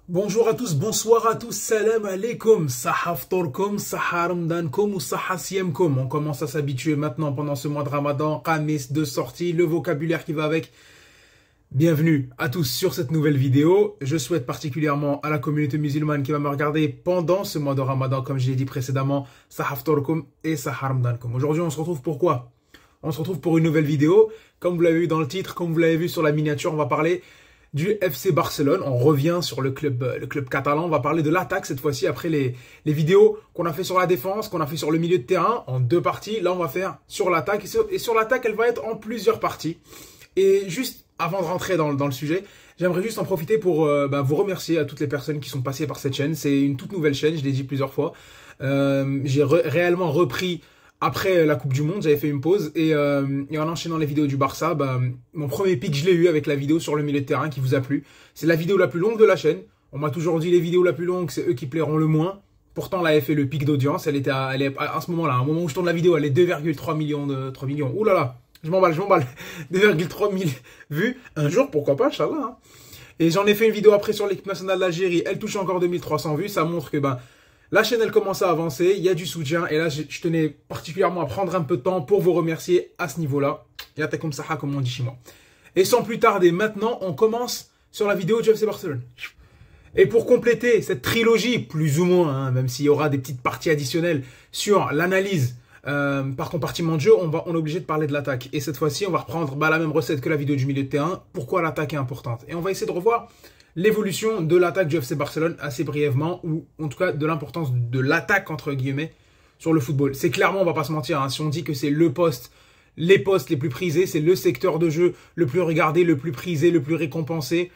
Bonjour à tous, bonsoir à tous, salam alaikum, sahaftorkum, saharamdankum ou sahasiyemkum. On commence à s'habituer maintenant pendant ce mois de Ramadan, Khamis de sortie, le vocabulaire qui va avec. Bienvenue à tous sur cette nouvelle vidéo. Je souhaite particulièrement à la communauté musulmane qui va me regarder pendant ce mois de Ramadan, comme je l'ai dit précédemment, sahaftorkum et saharamdankum. Aujourd'hui, on se retrouve pour quoi? On se retrouve pour une nouvelle vidéo. Comme vous l'avez vu dans le titre, comme vous l'avez vu sur la miniature, on va parler du FC Barcelone. On revient sur le club catalan. On va parler de l'attaque cette fois-ci après les vidéos qu'on a fait sur la défense, qu'on a fait sur le milieu de terrain en deux parties. Là, on va faire sur l'attaque. Et sur l'attaque, elle va être en plusieurs parties. Et juste avant de rentrer dans le sujet, j'aimerais juste en profiter pour vous remercier à toutes les personnes qui sont passées par cette chaîne. C'est une toute nouvelle chaîne, je l'ai dit plusieurs fois. J'ai réellement repris après la Coupe du Monde, j'avais fait une pause et en enchaînant les vidéos du Barça, mon premier pic, je l'ai eu avec la vidéo sur le milieu de terrain qui vous a plu. C'est la vidéo la plus longue de la chaîne. On m'a toujours dit les vidéos la plus longues, c'est eux qui plairont le moins. Pourtant, elle avait fait le pic d'audience. Elle est à ce moment-là, au moment où je tourne la vidéo, elle est 2,3 millions de 3 millions. Ouh là là, je m'emballe. 2,3 000 vues. Un jour, pourquoi pas, Inch'Allah. Hein. Et j'en ai fait une vidéo après sur l'équipe nationale d'Algérie. Elle touche encore 2300 vues. Ça montre que la chaîne, elle commence à avancer, il y a du soutien, et là, je tenais particulièrement à prendre un peu de temps pour vous remercier à ce niveau-là. Yatakoum saha, comme on dit chez moi. Et sans plus tarder, maintenant, on commence sur la vidéo du FC Barcelone. Et pour compléter cette trilogie, plus ou moins, hein, même s'il y aura des petites parties additionnelles sur l'analyse par compartiment de jeu, on est obligé de parler de l'attaque. Et cette fois-ci, on va reprendre la même recette que la vidéo du milieu de terrain. Pourquoi l'attaque est importante? Et on va essayer de revoir l'évolution de l'attaque du FC Barcelone assez brièvement, ou en tout cas de l'importance de l'attaque entre guillemets sur le football. C'est clairement, on va pas se mentir, hein, si on dit que c'est les postes les plus prisés, c'est le secteur de jeu le plus regardé, le plus prisé, le plus récompensé.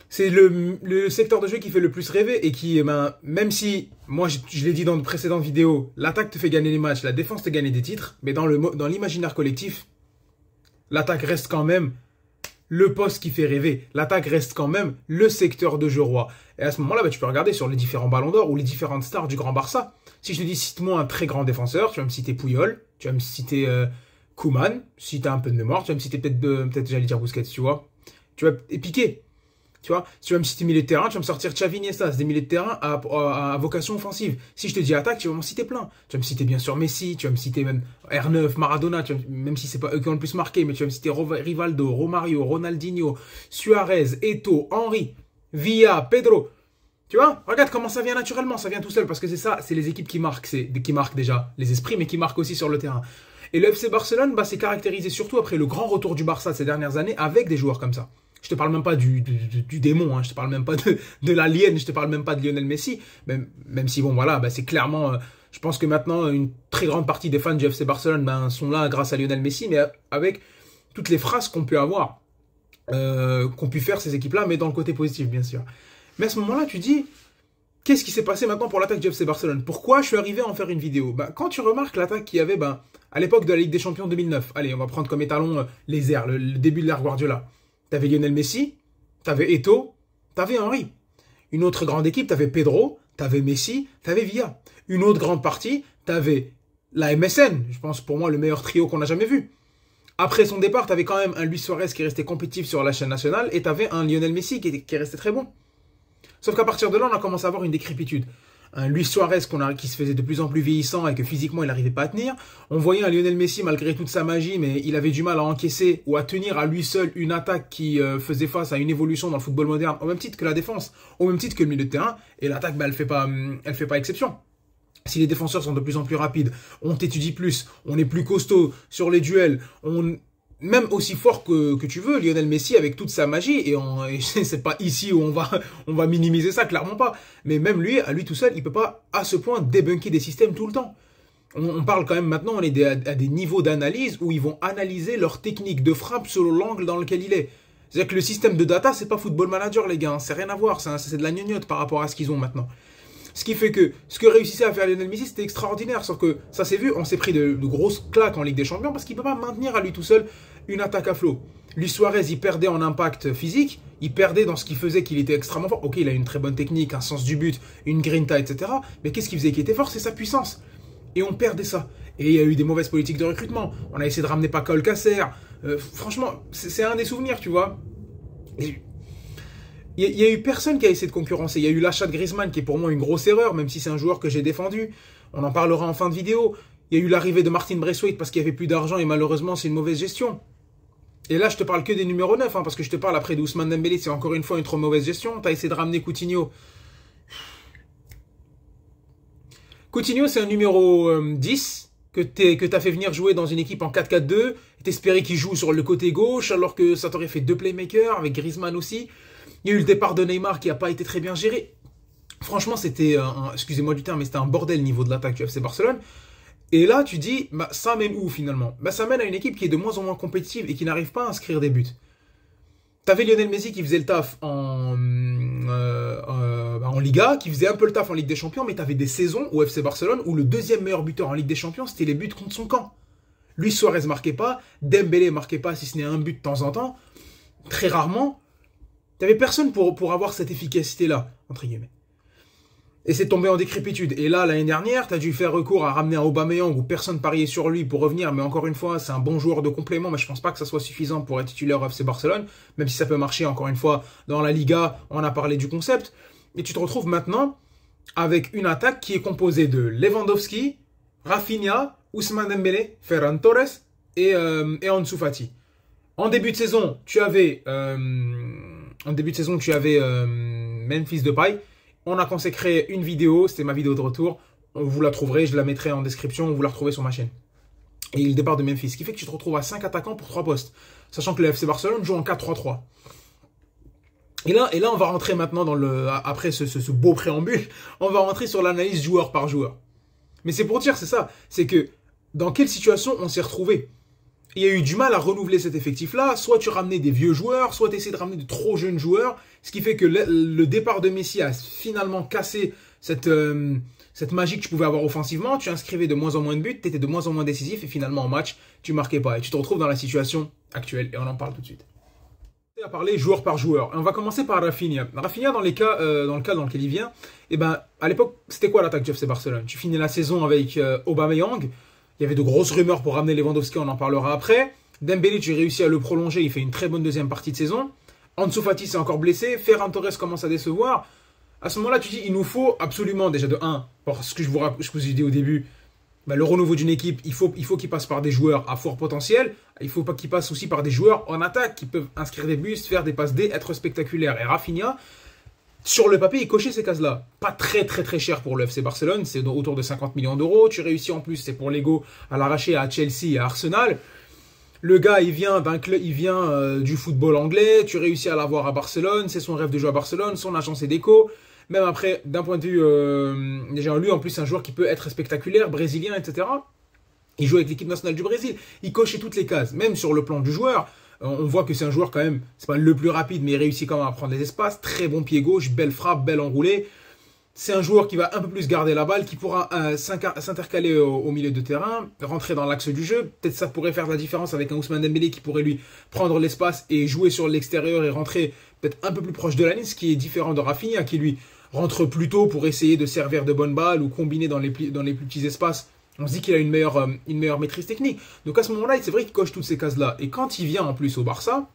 C'est le secteur de jeu qui fait le plus rêver et qui, même si, moi je l'ai dit dans de précédentes vidéos, l'attaque te fait gagner les matchs, la défense te gagne des titres, mais dans l'imaginaire collectif, l'attaque reste quand même le poste qui fait rêver. L'attaque reste quand même le secteur de jeu roi. Et à ce moment-là, tu peux regarder sur les différents ballons d'or ou les différentes stars du Grand Barça. Si je te dis, cite-moi un très grand défenseur, tu vas me citer Puyol, tu vas me citer Koeman, si tu as un peu de mémoire, tu vas me citer peut-être j'allais dire Busquets, tu vois. Tu vas piquer. Tu vois, si tu vas me citer milieu de terrain, tu vas me sortir Xavi, Iniesta, c'est des milieux de terrain à vocation offensive. Si je te dis attaque, tu vas m'en citer plein. Tu vas me citer bien sûr Messi, tu vas me citer même R9, Maradona, même si c'est pas eux qui ont le plus marqué, mais tu vas me citer Rivaldo, Romario, Ronaldinho, Suarez, Eto'o, Henry, Villa, Pedro. Tu vois, regarde comment ça vient naturellement, ça vient tout seul, parce que c'est ça, c'est les équipes qui marquent déjà les esprits, mais qui marquent aussi sur le terrain. Et le FC Barcelone, c'est caractérisé surtout après le grand retour du Barça ces dernières années avec des joueurs comme ça. Je te parle même pas du démon, hein, je te parle même pas de l'alien, je te parle même pas de Lionel Messi, même si bon voilà, c'est clairement, je pense que maintenant une très grande partie des fans du FC Barcelone sont là grâce à Lionel Messi, mais avec toutes les phrases qu'on peut avoir, qu'ont pu faire ces équipes-là, mais dans le côté positif bien sûr. Mais à ce moment-là, tu dis, qu'est-ce qui s'est passé maintenant pour l'attaque du FC Barcelone? Pourquoi je suis arrivé à en faire une vidéo? Quand tu remarques l'attaque qu'il y avait à l'époque de la Ligue des Champions 2009, allez, on va prendre comme étalon les airs, le début de l'ère Guardiola. T'avais Lionel Messi, t'avais Eto'o, t'avais Henry. Une autre grande équipe, t'avais Pedro, t'avais Messi, t'avais Villa. Une autre grande partie, t'avais la MSN, je pense pour moi le meilleur trio qu'on a jamais vu. Après son départ, t'avais quand même un Luis Suarez qui restait compétitif sur la chaîne nationale et t'avais un Lionel Messi qui est resté très bon. Sauf qu'à partir de là, on a commencé à avoir une décrépitude. Un Luis Suarez qui se faisait de plus en plus vieillissant et que physiquement il n'arrivait pas à tenir. On voyait un Lionel Messi malgré toute sa magie, mais il avait du mal à encaisser ou à tenir à lui seul une attaque qui faisait face à une évolution dans le football moderne, au même titre que la défense, au même titre que le milieu de terrain. Et l'attaque, elle fait pas exception. Si les défenseurs sont de plus en plus rapides, on t'étudie plus, on est plus costaud sur les duels, même aussi fort que tu veux, Lionel Messi avec toute sa magie, et c'est pas ici où on va minimiser ça, clairement pas. Mais même lui, à lui tout seul, il peut pas à ce point débunker des systèmes tout le temps. On parle quand même maintenant, on est à des niveaux d'analyse où ils vont analyser leur technique de frappe selon l'angle dans lequel il est. C'est-à-dire que le système de data, c'est pas Football Manager, les gars, hein, c'est rien à voir, c'est de la gnognotte par rapport à ce qu'ils ont maintenant. Ce qui fait que ce que réussissait à faire Lionel Messi, c'était extraordinaire. Sauf que ça s'est vu, on s'est pris de grosses claques en Ligue des Champions parce qu'il ne peut pas maintenir à lui tout seul une attaque à flot. Luis Suarez, il perdait en impact physique, il perdait dans ce qui faisait qu'il était extrêmement fort. Ok, il a une très bonne technique, un sens du but, une grinta, etc. Mais qu'est-ce qui faisait qu'il était fort? C'est sa puissance. Et on perdait ça. Et il y a eu des mauvaises politiques de recrutement. On a essayé de ramener Paco Alcácer. Franchement, c'est un des souvenirs, tu vois. Il y a eu personne qui a essayé de concurrencer. Il y a eu l'achat de Griezmann qui est pour moi une grosse erreur, même si c'est un joueur que j'ai défendu. On en parlera en fin de vidéo. Il y a eu l'arrivée de Martin Braithwaite parce qu'il n'y avait plus d'argent et malheureusement c'est une mauvaise gestion. Et là je te parle que des numéros 9, parce que je te parle après d'Ousmane Dembélé, c'est encore une fois une trop mauvaise gestion. Tu as essayé de ramener Coutinho. Coutinho c'est un numéro 10 que tu as fait venir jouer dans une équipe en 4-4-2. T'espérais qu'il joue sur le côté gauche alors que ça t'aurait fait deux playmakers avec Griezmann aussi. Il y a eu le départ de Neymar qui n'a pas été très bien géré. Franchement, c'était, excusez-moi du terme, mais c'était un bordel au niveau de l'attaque du FC Barcelone. Et là, tu dis, bah, ça mène où finalement? Bah, ça mène à une équipe qui est de moins en moins compétitive et qui n'arrive pas à inscrire des buts. T'avais Lionel Messi qui faisait le taf en Liga, qui faisait un peu le taf en Ligue des Champions, mais t'avais des saisons au FC Barcelone où le deuxième meilleur buteur en Ligue des Champions, c'était les buts contre son camp. Luis Suarez marquait pas, Dembélé marquait pas, si ce n'est un but de temps en temps, très rarement. T'avais personne pour avoir cette efficacité-là, entre guillemets. Et c'est tombé en décrépitude. Et là, l'année dernière, tu as dû faire recours à ramener un Aubameyang où personne pariait sur lui pour revenir. Mais encore une fois, c'est un bon joueur de complément. Mais je pense pas que ça soit suffisant pour être titulaire au FC Barcelone. Même si ça peut marcher, encore une fois, dans la Liga, on a parlé du concept. Et tu te retrouves maintenant avec une attaque qui est composée de Lewandowski, Rafinha, Ousmane Dembélé, Ferran Torres et Ansu Fati. En début de saison, tu avais Memphis Depay. On a consacré une vidéo, c'était ma vidéo de retour. Vous la trouverez, je la mettrai en description, vous la retrouvez sur ma chaîne. Et le départ de Memphis, ce qui fait que tu te retrouves à 5 attaquants pour 3 postes. Sachant que le FC Barcelone joue en 4-3-3. Et là, on va rentrer maintenant après ce beau préambule, on va rentrer sur l'analyse joueur par joueur. Mais c'est pour dire, c'est ça, c'est que dans quelle situation on s'est retrouvé. Il y a eu du mal à renouveler cet effectif-là. Soit tu ramenais des vieux joueurs, soit tu essayais de ramener de trop jeunes joueurs. Ce qui fait que le départ de Messi a finalement cassé cette magie que tu pouvais avoir offensivement. Tu inscrivais de moins en moins de buts, tu étais de moins en moins décisif et finalement en match, tu marquais pas. Et tu te retrouves dans la situation actuelle. Et on en parle tout de suite. On va parler joueur par joueur. Et on va commencer par Rafinha. Rafinha, dans le cas dans lequel il vient, à l'époque, c'était quoi l'attaque du FC Barcelone? Tu finis la saison avec Aubameyang. Il y avait de grosses rumeurs pour ramener Lewandowski, on en parlera après. Dembélé, tu réussis à le prolonger, il fait une très bonne deuxième partie de saison. Ansu Fati s'est encore blessé, Ferran Torres commence à décevoir. À ce moment-là, tu dis, il nous faut absolument, déjà de 1, pour ce que je vous ai dit au début, le renouveau d'une équipe, il faut qu'il passe par des joueurs à fort potentiel. Il faut pas qu'il passe aussi par des joueurs en attaque qui peuvent inscrire des buts, faire des passes D, être spectaculaires. Et Rafinha, sur le papier, il cochait ces cases-là. Pas très cher pour le FC Barcelone, c'est autour de 50 millions d'euros. Tu réussis en plus, c'est pour l'ego, à l'arracher à Chelsea et à Arsenal. Le gars, il vient d'un club, du football anglais. Tu réussis à l'avoir à Barcelone, c'est son rêve de jouer à Barcelone. Son agent c'est Deco. Même après, d'un point de vue, déjà lui en plus, c'est un joueur qui peut être spectaculaire, brésilien, etc. Il joue avec l'équipe nationale du Brésil. Il cochait toutes les cases, même sur le plan du joueur. On voit que c'est un joueur quand même, c'est pas le plus rapide, mais il réussit quand même à prendre les espaces. Très bon pied gauche, belle frappe, belle enroulée. C'est un joueur qui va un peu plus garder la balle, qui pourra s'intercaler au milieu de terrain, rentrer dans l'axe du jeu. Peut-être ça pourrait faire la différence avec un Ousmane Dembélé qui pourrait lui prendre l'espace et jouer sur l'extérieur et rentrer peut-être un peu plus proche de la ligne, ce qui est différent de Rafinha qui lui rentre plus tôt pour essayer de servir de bonnes balles ou combiner dans les plus petits espaces. On se dit qu'il a une meilleure maîtrise technique. Donc à ce moment-là, c'est vrai qu'il coche toutes ces cases-là. Et quand il vient en plus au Barça,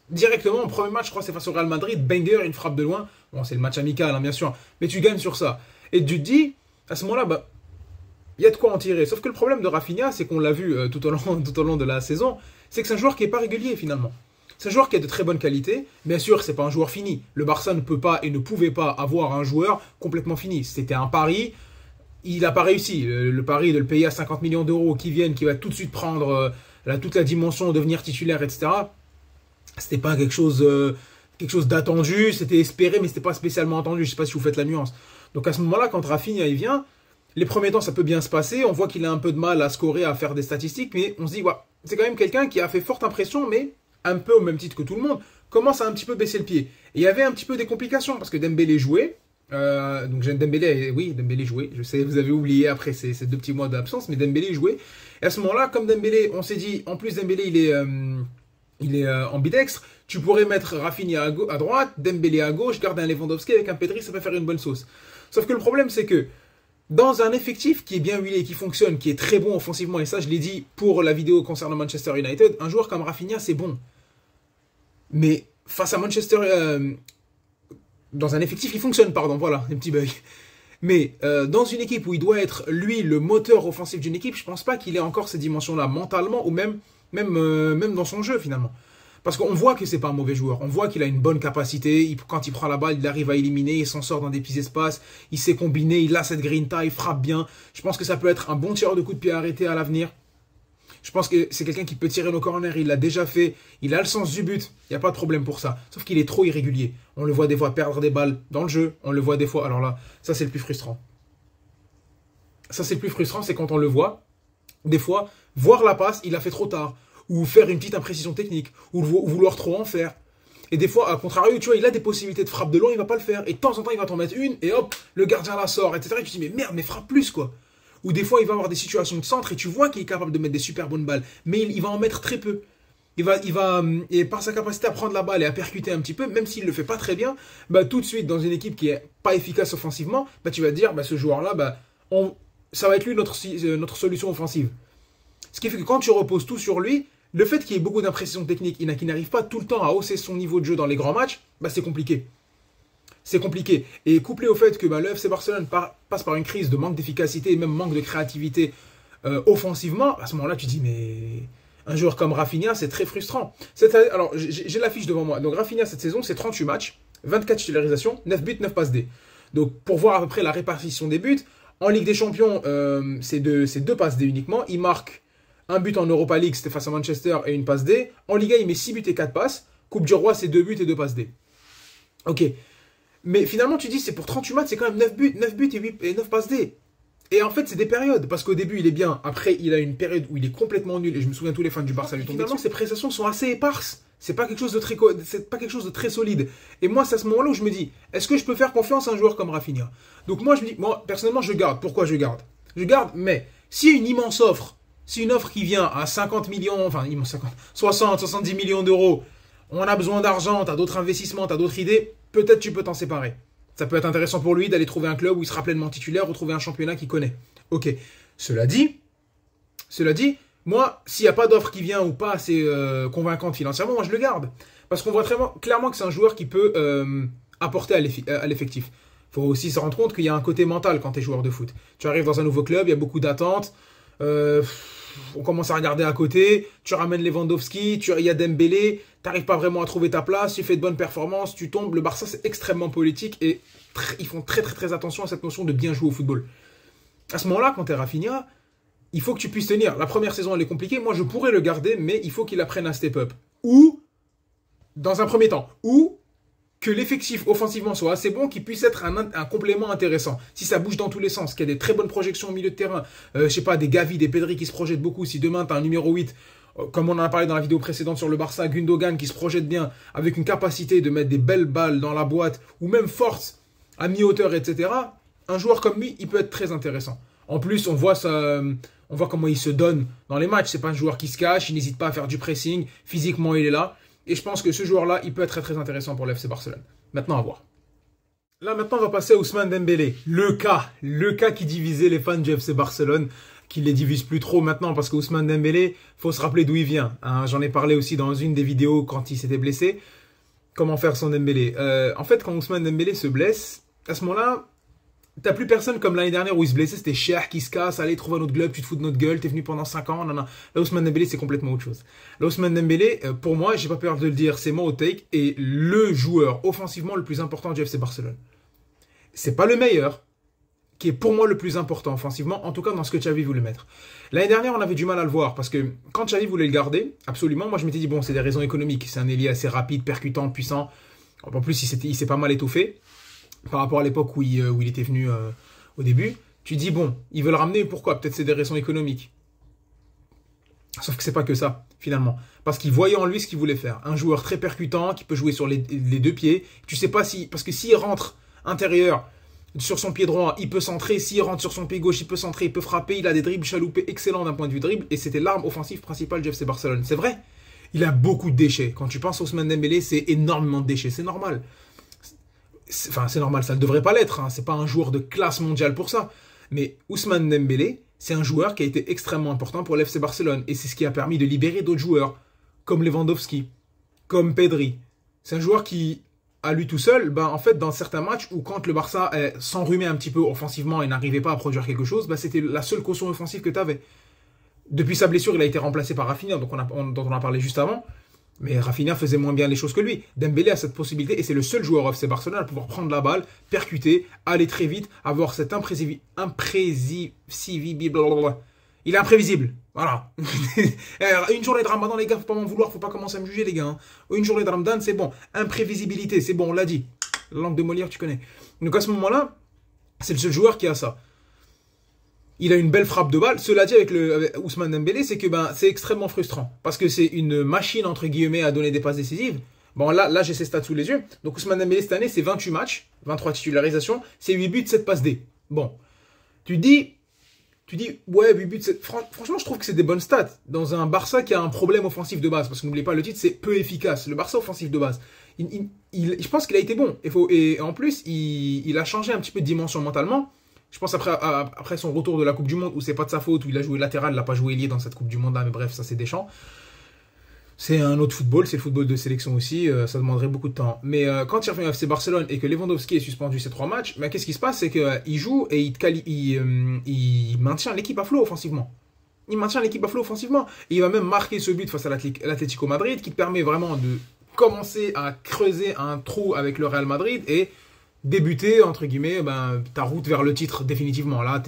directement, en premier match, je crois que c'est face au Real Madrid, banger, une frappe de loin. Bon, c'est le match amical, bien sûr. Mais tu gagnes sur ça. Et tu te dis, à ce moment-là, il y a de quoi en tirer. Sauf que le problème de Rafinha, c'est qu'on l'a vu tout au long de la saison, c'est que c'est un joueur qui n'est pas régulier finalement. C'est un joueur qui a de très bonnes qualités. Bien sûr, c'est pas un joueur fini. Le Barça ne peut pas et ne pouvait pas avoir un joueur complètement fini. C'était un pari. Il n'a pas réussi. Le pari de le payer à 50 millions d'euros qui va tout de suite prendre toute la dimension, devenir titulaire, etc. C'était pas quelque chose d'attendu. C'était espéré, mais c'était pas spécialement attendu. Je sais pas si vous faites la nuance. Donc à ce moment-là, quand Rafinha il vient, les premiers temps ça peut bien se passer. On voit qu'il a un peu de mal à scorer, à faire des statistiques, mais on se dit, ouais, c'est quand même quelqu'un qui a fait forte impression, mais un peu au même titre que tout le monde, commence à un petit peu baisser le pied. Et il y avait un petit peu des complications parce que Dembélé jouait. Donc Dembélé jouait. Je sais, vous avez oublié après ces 2 petits mois d'absence, mais Dembélé jouait. Et à ce moment-là, comme Dembélé, on s'est dit, en plus Dembélé il est ambidextre, tu pourrais mettre Rafinha à droite, Dembélé à gauche, garder un Lewandowski avec un Pedri, ça peut faire une bonne sauce. Sauf que le problème c'est que dans un effectif qui est bien huilé, qui fonctionne, qui est très bon offensivement, et ça je l'ai dit pour la vidéo concernant Manchester United, un joueur comme Rafinha c'est bon. Mais face à Dans un effectif qui fonctionne, pardon, voilà, un petit bug. Mais dans une équipe où il doit être, lui, le moteur offensif d'une équipe, je pense pas qu'il ait encore ces dimensions-là, mentalement, ou même dans son jeu, finalement. Parce qu'on voit que c'est pas un mauvais joueur. On voit qu'il a une bonne capacité. Quand il prend la balle, il arrive à éliminer. Il s'en sort dans des petits espaces. Il sait combiner. Il a cette grinta. Il frappe bien. Je pense que ça peut être un bon tireur de coup de pied arrêté à l'avenir. Je pense que c'est quelqu'un qui peut tirer nos corners. Il l'a déjà fait. Il a le sens du but. Il n'y a pas de problème pour ça. Sauf qu'il est trop irrégulier. On le voit des fois perdre des balles dans le jeu. On le voit des fois. Alors là, ça c'est le plus frustrant. Ça c'est le plus frustrant, c'est quand on le voit. Des fois, voir la passe, il a fait trop tard. Ou faire une petite imprécision technique, ou vouloir trop en faire. Et des fois, à contrario, tu vois, il a des possibilités de frappe de loin, il va pas le faire. Et de temps en temps, il va t'en mettre une, et hop, le gardien la sort, etc. Et tu te dis, mais merde, mais frappe plus, quoi. Ou des fois, il va avoir des situations de centre, et tu vois qu'il est capable de mettre des super bonnes balles. Mais il va en mettre très peu. Et par sa capacité à prendre la balle et à percuter un petit peu, même s'il le fait pas très bien, bah, tout de suite, dans une équipe qui est pas efficace offensivement, bah, tu vas te dire, bah, ce joueur-là, bah, ça va être lui notre solution offensive. Ce qui fait que quand tu reposes tout sur lui, le fait qu'il y ait beaucoup d'imprécisions techniques et qu'il n'arrive pas tout le temps à hausser son niveau de jeu dans les grands matchs, bah c'est compliqué. C'est compliqué. Et couplé au fait que bah, le FC Barcelone passe par une crise de manque d'efficacité et même manque de créativité offensivement, à ce moment-là, tu te dis, mais un joueur comme Rafinha, c'est très frustrant. Alors, j'ai la fiche devant moi. Donc, Rafinha, cette saison, c'est 38 matchs, 24 titularisations, 9 buts, 9 passes D. Donc, pour voir à peu près la répartition des buts, en Ligue des Champions, c'est 2 passes D uniquement. Il marque un but en Europa League, c'était face à Manchester, et une passe D. En Liga, il met 6 buts et 4 passes. Coupe du Roi, c'est 2 buts et 2 passes D. Ok. Mais finalement, tu dis, c'est pour 38 matchs, c'est quand même 9 buts et 9 passes D. Et en fait, c'est des périodes. Parce qu'au début, il est bien. Après, il a une période où il est complètement nul. Et je me souviens, tous les fans du Barça lui tombent dessus. Finalement, ses prestations sont assez éparses. C'est pas quelque chose de très solide. Et moi, c'est à ce moment-là où je me dis, est-ce que je peux faire confiance à un joueur comme Rafinha? Donc moi, je me dis, moi, personnellement, je garde. Pourquoi je garde? Je garde, mais s'il y a une immense offre, si une offre qui vient à 50 millions, enfin 60, 70 millions d'euros, on a besoin d'argent, t'as d'autres investissements, t'as d'autres idées, peut-être tu peux t'en séparer. Ça peut être intéressant pour lui d'aller trouver un club où il sera pleinement titulaire ou trouver un championnat qu'il connaît. Ok. Cela dit, moi, s'il n'y a pas d'offre qui vient ou pas assez convaincante financièrement, moi je le garde. Parce qu'on voit clairement que c'est un joueur qui peut apporter à l'effectif. Il faut aussi se rendre compte qu'il y a un côté mental quand tu es joueur de foot. Tu arrives dans un nouveau club, il y a beaucoup d'attentes. On commence à regarder à côté, tu ramènes Lewandowski, il y a Dembélé, tu n'arrives pas vraiment à trouver ta place, tu fais de bonnes performances, tu tombes. Le Barça, c'est extrêmement politique et ils font très très très attention à cette notion de bien jouer au football. À ce moment-là, quand tu es Rafinha, il faut que tu puisses tenir. La première saison, elle est compliquée. Moi, je pourrais le garder, mais il faut qu'il apprenne à step up. Ou, dans un premier temps, ou que l'effectif offensivement soit assez bon, qu'il puisse être un complément intéressant. Si ça bouge dans tous les sens, qu'il y a des très bonnes projections au milieu de terrain, je sais pas, des Gavi, des Pedri qui se projettent beaucoup. Si demain, tu as un numéro 8, comme on en a parlé dans la vidéo précédente sur le Barça, Gundogan qui se projette bien, avec une capacité de mettre des belles balles dans la boîte, ou même force à mi-hauteur, etc., un joueur comme lui, il peut être très intéressant. En plus, on voit comment il se donne dans les matchs. C'est pas un joueur qui se cache, il n'hésite pas à faire du pressing. Physiquement, il est là. Et je pense que ce joueur-là, il peut être très très intéressant pour l'FC Barcelone. Maintenant, à voir. Là, maintenant, on va passer à Ousmane Dembélé. Le cas qui divisait les fans du FC Barcelone, qui les divise plus trop maintenant, parce qu'Ousmane Dembélé, faut se rappeler d'où il vient. Hein, j'en ai parlé aussi dans une des vidéos quand il s'était blessé. Comment faire son Dembélé. En fait, quand Ousmane Dembélé se blesse, à ce moment-là, t'as plus personne comme l'année dernière où il se blessait, c'était Cher qui se casse, allez, trouve un autre club, tu te fous de notre gueule, t'es venu pendant 5 ans, non. Là, Ousmane Dembélé, c'est complètement autre chose. Là, Ousmane Dembélé, pour moi, j'ai pas peur de le dire, c'est mon hot take, est le joueur offensivement le plus important du FC Barcelone. C'est pas le meilleur, qui est pour moi le plus important offensivement, en tout cas dans ce que Xavi voulait mettre. L'année dernière, on avait du mal à le voir, parce que quand Xavi voulait le garder, absolument, moi je m'étais dit, bon, c'est des raisons économiques, c'est un ailier assez rapide, percutant, puissant, en plus il s'est pas mal étouffé, par rapport à l'époque où il était venu au début, tu dis, bon, ils veulent le ramener, pourquoi? Peut-être c'est des raisons économiques. Sauf que c'est pas que ça, finalement. Parce qu'ils voyaient en lui ce qu'il voulait faire. Un joueur très percutant, qui peut jouer sur les 2 pieds. Tu sais pas si... Parce que s'il rentre intérieur, sur son pied droit, il peut centrer. S'il rentre sur son pied gauche, il peut centrer, il peut frapper. Il a des dribbles chaloupés excellents d'un point de vue dribble. Et c'était l'arme offensive principale du FC Barcelone. C'est vrai. Il a beaucoup de déchets. Quand tu penses à Ousmane Dembélé, c'est énormément de déchets. C'est normal. Enfin, c'est normal, ça ne devrait pas l'être. Hein. C'est pas un joueur de classe mondiale pour ça. Mais Ousmane Dembélé, c'est un joueur qui a été extrêmement important pour l'FC Barcelone. Et c'est ce qui a permis de libérer d'autres joueurs, comme Lewandowski, comme Pedri. C'est un joueur qui à lui tout seul, ben, en fait, dans certains matchs où quand le Barça s'enrhumait un petit peu offensivement et n'arrivait pas à produire quelque chose, ben, c'était la seule caution offensive que tu avais. Depuis sa blessure, il a été remplacé par Rafinha, donc dont on a parlé juste avant. Mais Rafinha faisait moins bien les choses que lui. Dembélé a cette possibilité et c'est le seul joueur FC Barcelone à pouvoir prendre la balle, percuter, aller très vite, avoir cette il est imprévisible. Voilà. Une journée de Ramadan, les gars, faut pas m'en vouloir, faut pas commencer à me juger, les gars. Hein. Une journée de Ramadan, c'est bon. Imprévisibilité, c'est bon, on l'a dit. La langue de Molière, tu connais. Donc à ce moment-là, c'est le seul joueur qui a ça. Il a une belle frappe de balle. Cela dit, avec Ousmane Dembélé, c'est que ben, c'est extrêmement frustrant. Parce que c'est une machine, entre guillemets, à donner des passes décisives. Bon, là j'ai ses stats sous les yeux. Donc Ousmane Dembélé, cette année, c'est 28 matchs, 23 titularisations, c'est 8 buts, 7 passes D. Bon. Tu dis, ouais, 8 buts, 7... Franchement, je trouve que c'est des bonnes stats. Dans un Barça qui a un problème offensif de base. Parce que n'oubliez pas, le titre, c'est peu efficace. Le Barça offensif de base. Je pense qu'il a été bon. Et en plus, il a changé un petit peu de dimension mentalement. Je pense après son retour de la Coupe du Monde, où c'est pas de sa faute, où il a joué latéral, il n'a pas joué ailier dans cette Coupe du Monde là, mais bref, ça c'est Deschamps. C'est un autre football, c'est le football de sélection aussi, ça demanderait beaucoup de temps. Mais quand il revient au FC Barcelone et que Lewandowski est suspendu ces 3 matchs, ben, qu'est-ce qui se passe? C'est qu'il joue et il maintient l'équipe à flot offensivement. Il maintient l'équipe à flot offensivement. Et il va même marquer ce but face à l'Atlético Madrid qui te permet vraiment de commencer à creuser un trou avec le Real Madrid et débuter, entre guillemets, ben, ta route vers le titre définitivement. Là,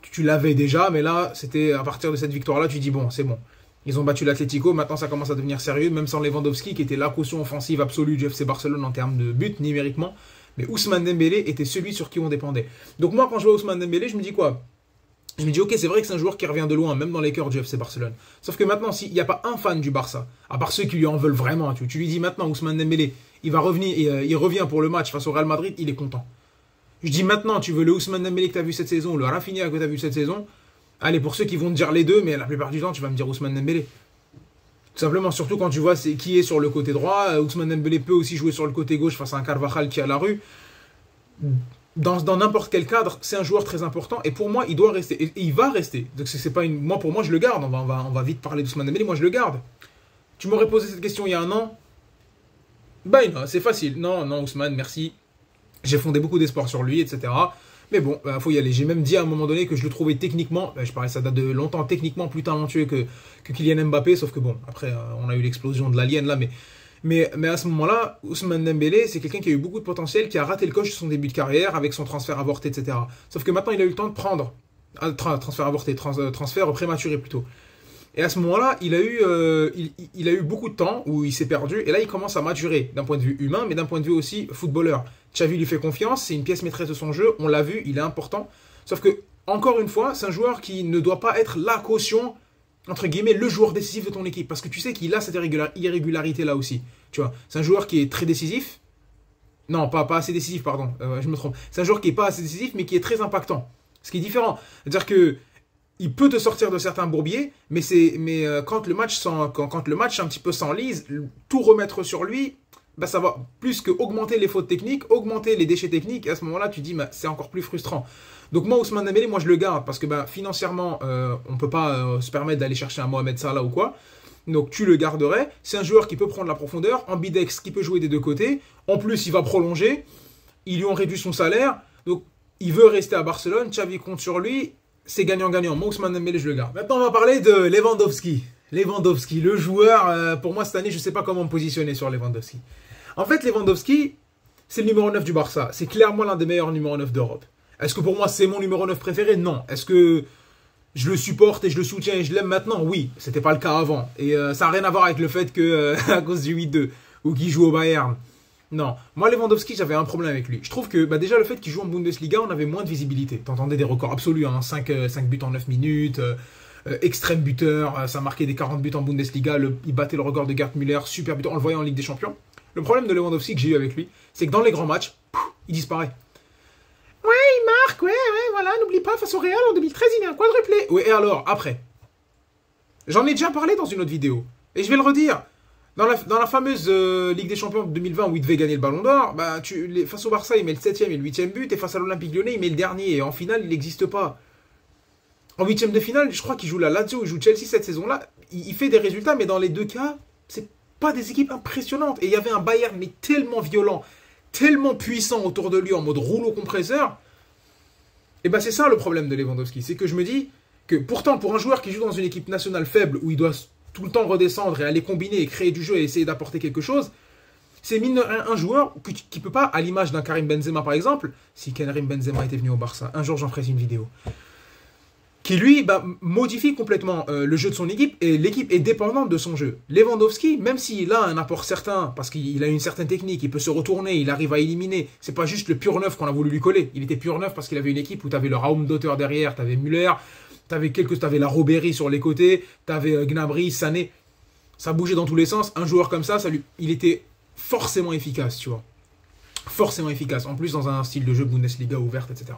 tu l'avais déjà, mais là, c'était à partir de cette victoire-là, tu dis bon, c'est bon. Ils ont battu l'Atlético, maintenant ça commence à devenir sérieux, même sans Lewandowski, qui était la caution offensive absolue du FC Barcelone en termes de buts numériquement. Mais Ousmane Dembélé était celui sur qui on dépendait. Donc moi, quand je vois Ousmane Dembélé, je me dis quoi? Je me dis, ok, c'est vrai que c'est un joueur qui revient de loin, même dans les cœurs du FC Barcelone. Sauf que maintenant, s'il n'y a pas un fan du Barça, à part ceux qui lui en veulent vraiment, tu lui dis maintenant, Ousmane Dembélé, il va revenir, il revient pour le match face au Real Madrid, il est content. Je dis maintenant, tu veux le Ousmane Dembélé que tu as vu cette saison, le Rafinha que tu as vu cette saison, allez, pour ceux qui vont te dire les deux, mais la plupart du temps, tu vas me dire Ousmane Dembélé. Tout simplement, surtout quand tu vois qui est sur le côté droit. Ousmane Dembélé peut aussi jouer sur le côté gauche face à un Carvajal qui est à la rue. Dans n'importe quel cadre, c'est un joueur très important. Et pour moi, il doit rester. Et il va rester. Donc c'est pas une... Moi, pour moi, je le garde. On va vite parler d'Ousmane Dembélé. Moi, je le garde. Tu m'aurais posé cette question il y a un an. Ben non, c'est facile. Non, Ousmane, merci. J'ai fondé beaucoup d'espoir sur lui, etc. Mais bon, faut y aller. J'ai même dit à un moment donné que je le trouvais techniquement, je parlais ça date de longtemps, techniquement plus talentueux que Kylian Mbappé, sauf que bon, après on a eu l'explosion de l'alien là, mais à ce moment-là, Ousmane Dembélé, c'est quelqu'un qui a eu beaucoup de potentiel, qui a raté le coche sur son début de carrière avec son transfert avorté, etc. Sauf que maintenant il a eu le temps de prendre, transfert prématuré plutôt. Et à ce moment-là, il a eu beaucoup de temps où il s'est perdu. Et là, il commence à maturer d'un point de vue humain, mais d'un point de vue aussi footballeur. Xavi lui fait confiance, c'est une pièce maîtresse de son jeu. On l'a vu, il est important. Sauf que, encore une fois, c'est un joueur qui ne doit pas être la caution, entre guillemets, le joueur décisif de ton équipe. Parce que tu sais qu'il a cette irrégularité-là aussi. Tu vois, c'est un joueur qui est très décisif. Non, pas assez décisif, pardon. Je me trompe. C'est un joueur qui n'est pas assez décisif, mais qui est très impactant. Ce qui est différent. C'est-à-dire que il peut te sortir de certains bourbiers, mais quand le match un petit peu s'enlise, tout remettre sur lui, bah ça va plus que augmenter les fautes techniques, augmenter les déchets techniques. Et à ce moment-là, tu dis, bah, c'est encore plus frustrant. Donc moi, Ousmane Dembélé, moi je le garde parce que bah, financièrement, on ne peut pas se permettre d'aller chercher un Mohamed Salah ou quoi. Donc tu le garderais. C'est un joueur qui peut prendre la profondeur, ambidex, qui peut jouer des deux côtés. En plus, il va prolonger. Ils lui ont réduit son salaire. Donc il veut rester à Barcelone. Xavi compte sur lui. C'est gagnant-gagnant. Moi, Ousmane Dembélé, je le garde. Maintenant, on va parler de Lewandowski. Lewandowski, le joueur, pour moi, cette année, je ne sais pas comment me positionner sur Lewandowski. En fait, Lewandowski, c'est le numéro 9 du Barça. C'est clairement l'un des meilleurs numéros 9 d'Europe. Est-ce que pour moi, c'est mon numéro 9 préféré? Non. Est-ce que je le supporte et je le soutiens et je l'aime maintenant? Oui. C'était pas le cas avant. Et ça n'a rien à voir avec le fait que, à cause du 8-2, ou qu'il joue au Bayern. Non, moi Lewandowski, j'avais un problème avec lui. Je trouve que bah, déjà le fait qu'il joue en Bundesliga, on avait moins de visibilité. T'entendais des records absolus, hein, 5 buts en 9 minutes, extrême buteur, ça marquait des 40 buts en Bundesliga, il battait le record de Gerd Müller, super buteur, on le voyait en Ligue des Champions. Le problème de Lewandowski que j'ai eu avec lui, c'est que dans les grands matchs, il disparaît. Ouais, il marque, ouais, voilà, n'oublie pas, face au Real en 2013, il met un quadruplé. Ouais, et alors, après? J'en ai déjà parlé dans une autre vidéo, et je vais le redire. Dans la fameuse Ligue des Champions de 2020 où il devait gagner le Ballon d'Or, bah, face au Barça, il met le 7ème et le 8ème but, et face à l'Olympique Lyonnais, il met le dernier. Et en finale, il n'existe pas. En 8ème de finale, je crois qu'il joue la Lazio, il joue Chelsea cette saison-là. Il fait des résultats, mais dans les deux cas, c'est pas des équipes impressionnantes. Et il y avait un Bayern, mais tellement violent, tellement puissant autour de lui en mode rouleau compresseur. Et ben c'est ça le problème de Lewandowski. C'est que je me dis que pourtant pour un joueur qui joue dans une équipe nationale faible où il doit tout le temps redescendre et aller combiner et créer du jeu et essayer d'apporter quelque chose, c'est mine de rien un joueur qui peut pas, à l'image d'un Karim Benzema par exemple, si Karim Benzema était venu au Barça, un jour j'en ferai une vidéo, qui lui modifie complètement le jeu de son équipe et l'équipe est dépendante de son jeu. Lewandowski, même s'il a un apport certain, parce qu'il a une certaine technique, il peut se retourner, il arrive à éliminer, c'est pas juste le pur neuf qu'on a voulu lui coller, il était pur neuf parce qu'il avait une équipe où tu avais le Raumdottir derrière, tu avais Müller, tu avais la Ribéry sur les côtés, tu avais Gnabry, Sané, ça bougeait dans tous les sens, un joueur comme ça, il était forcément efficace, tu vois. Forcément efficace, en plus dans un style de jeu Bundesliga ouverte, etc.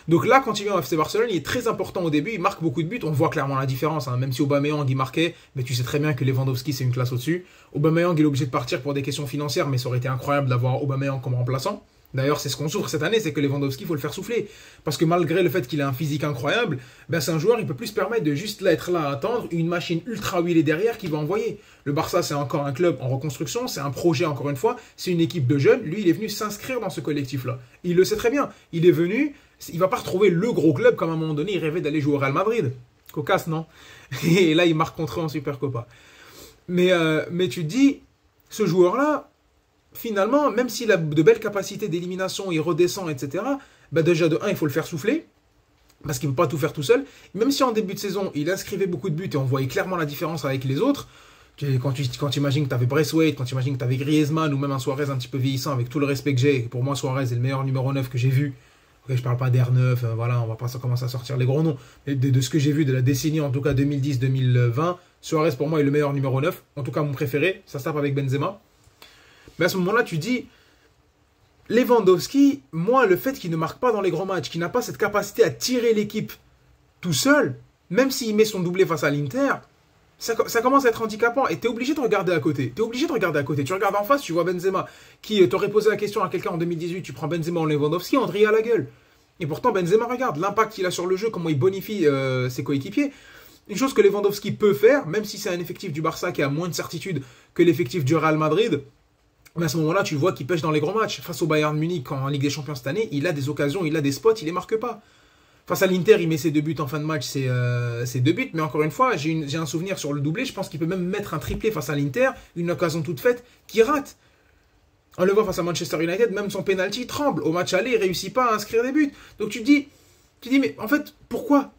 Donc là, quand il vient au FC Barcelone, il est très important au début, il marque beaucoup de buts, on voit clairement la différence, hein. Même si Aubameyang il marquait, mais tu sais très bien que Lewandowski c'est une classe au-dessus. Aubameyang il est obligé de partir pour des questions financières, mais ça aurait été incroyable d'avoir Aubameyang comme remplaçant. D'ailleurs, c'est ce qu'on souffre cette année, c'est que Lewandowski, il faut le faire souffler. Parce que malgré le fait qu'il a un physique incroyable, c'est un joueur, il peut plus se permettre de juste être là à attendre une machine ultra huilée derrière qui va envoyer. Le Barça, c'est encore un club en reconstruction, c'est un projet encore une fois, c'est une équipe de jeunes. Lui, il est venu s'inscrire dans ce collectif-là. Il le sait très bien. Il est venu, il va pas retrouver le gros club comme à un moment donné, il rêvait d'aller jouer au Real Madrid. Cocasse, non? Et là, il marque contre eux en Supercopa. Mais tu te dis, ce joueur-là, finalement, même s'il a de belles capacités d'élimination, il redescend, etc., déjà de 1, il faut le faire souffler, parce qu'il ne peut pas tout faire tout seul. Même si en début de saison, il inscrivait beaucoup de buts et on voyait clairement la différence avec les autres, quand tu imagines que tu avais Braithwaite, quand tu imagines que tu avais Griezmann ou même un Suarez un petit peu vieillissant, avec tout le respect que j'ai, pour moi Suarez est le meilleur numéro 9 que j'ai vu. Okay, je parle pas d'R9, voilà, on va pas commencer à sortir les gros noms, mais de ce que j'ai vu de la décennie, en tout cas 2010-2020, Suarez pour moi est le meilleur numéro 9, en tout cas mon préféré, ça se tape avec Benzema. Mais à ce moment-là, tu dis, Lewandowski, moi, le fait qu'il ne marque pas dans les grands matchs, qu'il n'a pas cette capacité à tirer l'équipe tout seul, même s'il met son doublé face à l'Inter, ça commence à être handicapant et tu es obligé de regarder à côté. Tu regardes en face, tu vois Benzema, qui t'aurait posé la question à quelqu'un en 2018, tu prends Benzema en Lewandowski, on te rit à la gueule. Et pourtant, Benzema, regarde l'impact qu'il a sur le jeu, comment il bonifie ses coéquipiers. Une chose que Lewandowski peut faire, même si c'est un effectif du Barça qui a moins de certitude que l'effectif du Real Madrid, mais à ce moment-là, tu vois qu'il pêche dans les grands matchs. Face au Bayern Munich, en Ligue des Champions cette année, il a des occasions, il a des spots, il les marque pas. Face à l'Inter, il met ses 2 buts en fin de match, c'est 2 buts. Mais encore une fois, j'ai un souvenir sur le doublé. Je pense qu'il peut même mettre un triplé face à l'Inter, une occasion toute faite, qui rate. On le voit face à Manchester United, même son penalty tremble. Au match aller, il réussit pas à inscrire des buts. Donc tu dis, mais en fait, pourquoi ?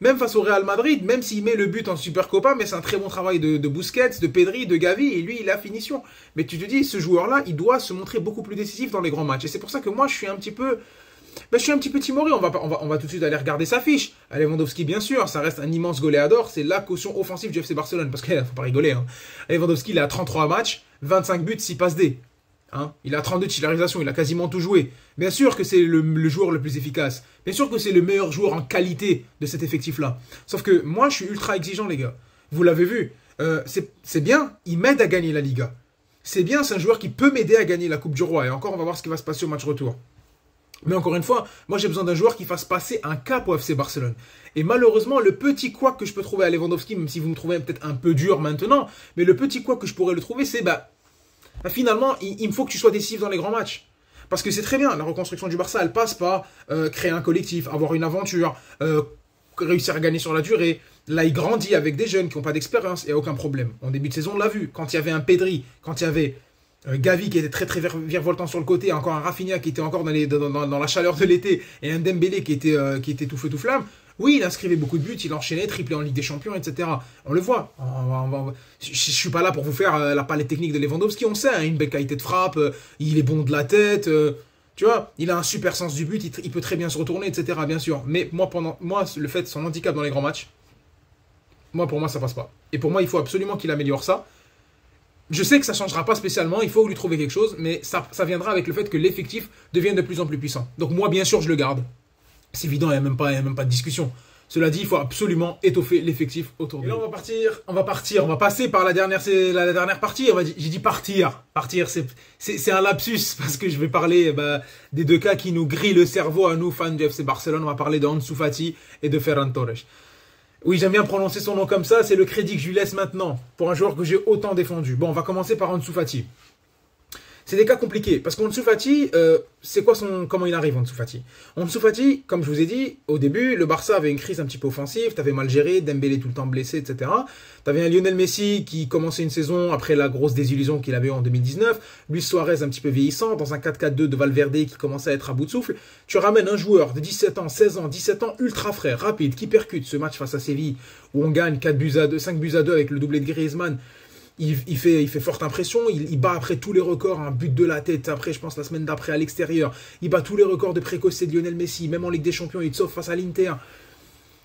Même face au Real Madrid, même s'il met le but en Supercopa, mais c'est un très bon travail de Busquets, de Pedri, de Gavi, et lui, il a finition. Mais tu te dis, ce joueur-là, il doit se montrer beaucoup plus décisif dans les grands matchs. Et c'est pour ça que moi, je suis un petit peu timoré. On va tout de suite aller regarder sa fiche. Lewandowski, bien sûr, ça reste un immense goléador. C'est la caution offensive du FC Barcelone. Parce qu'il faut pas rigoler. Hein. Lewandowski, il a 33 matchs, 25 buts, 6 passes D. Hein, il a 32 titularisations, il a quasiment tout joué. Bien sûr que c'est le joueur le plus efficace. Bien sûr que c'est le meilleur joueur en qualité de cet effectif-là. Sauf que moi, je suis ultra exigeant, les gars. Vous l'avez vu. C'est bien, il m'aide à gagner la Liga. C'est bien, c'est un joueur qui peut m'aider à gagner la Coupe du Roi. Et encore, on va voir ce qui va se passer au match retour. Mais encore une fois, moi j'ai besoin d'un joueur qui fasse passer un cap au FC Barcelone. Et malheureusement, le petit couac que je peux trouver à Lewandowski, même si vous me trouvez peut-être un peu dur maintenant, mais le petit couac que je pourrais le trouver, c'est finalement, il me faut que tu sois décisif dans les grands matchs. Parce que c'est très bien, la reconstruction du Barça, elle passe par créer un collectif, avoir une aventure, réussir à gagner sur la durée. Là, il grandit avec des jeunes qui n'ont pas d'expérience, et aucun problème. En début de saison, on l'a vu. Quand il y avait un Pedri, quand il y avait Gavi qui était très très virevoltant sur le côté, encore un Rafinha qui était encore dans la chaleur de l'été, et un Dembélé qui était tout feu tout flamme. Oui, il inscrivait beaucoup de buts, il enchaînait, triplé en Ligue des Champions, etc. On le voit. Je suis pas là pour vous faire la palette technique de Lewandowski, on sait, hein, une belle qualité de frappe, il est bon de la tête, tu vois, il a un super sens du but, il peut très bien se retourner, etc. Bien sûr. Mais moi, le fait de son handicap dans les grands matchs, pour moi, ça passe pas. Et pour moi, il faut absolument qu'il améliore ça. Je sais que ça ne changera pas spécialement, il faut lui trouver quelque chose, mais ça viendra avec le fait que l'effectif devienne de plus en plus puissant. Donc moi, bien sûr, je le garde. C'est évident, il n'y a même pas de discussion. Cela dit, il faut absolument étoffer l'effectif autour de lui. Et là, on va passer par la dernière partie. J'ai dit partir. Partir, c'est un lapsus, parce que je vais parler des 2 cas qui nous grillent le cerveau à nous, fans du FC Barcelone. On va parler de Ansu Fati et de Ferran Torres. Oui, j'aime bien prononcer son nom comme ça, c'est le crédit que je lui laisse maintenant, pour un joueur que j'ai autant défendu. Bon, on va commencer par Ansu Fati. C'est des cas compliqués, parce qu'Ansu Fati, c'est quoi comment il arrive, Ansu Fati? Ansu Fati, comme je vous ai dit, au début, le Barça avait une crise un petit peu offensive, t'avais mal géré, Dembélé tout le temps blessé, etc. T'avais un Lionel Messi qui commençait une saison après la grosse désillusion qu'il avait en 2019, Luis Suarez un petit peu vieillissant, dans un 4-4-2 de Valverde qui commençait à être à bout de souffle. Tu ramènes un joueur de 17 ans, 16 ans, 17 ans, ultra frais, rapide, qui percute ce match face à Séville, où on gagne 5 buts à 2 avec le doublé de Griezmann. Il fait forte impression, il bat après tous les records, un but de la tête, après je pense la semaine d'après à l'extérieur, il bat tous les records de précocité de Lionel Messi, même en Ligue des Champions, il te sauve face à l'Inter.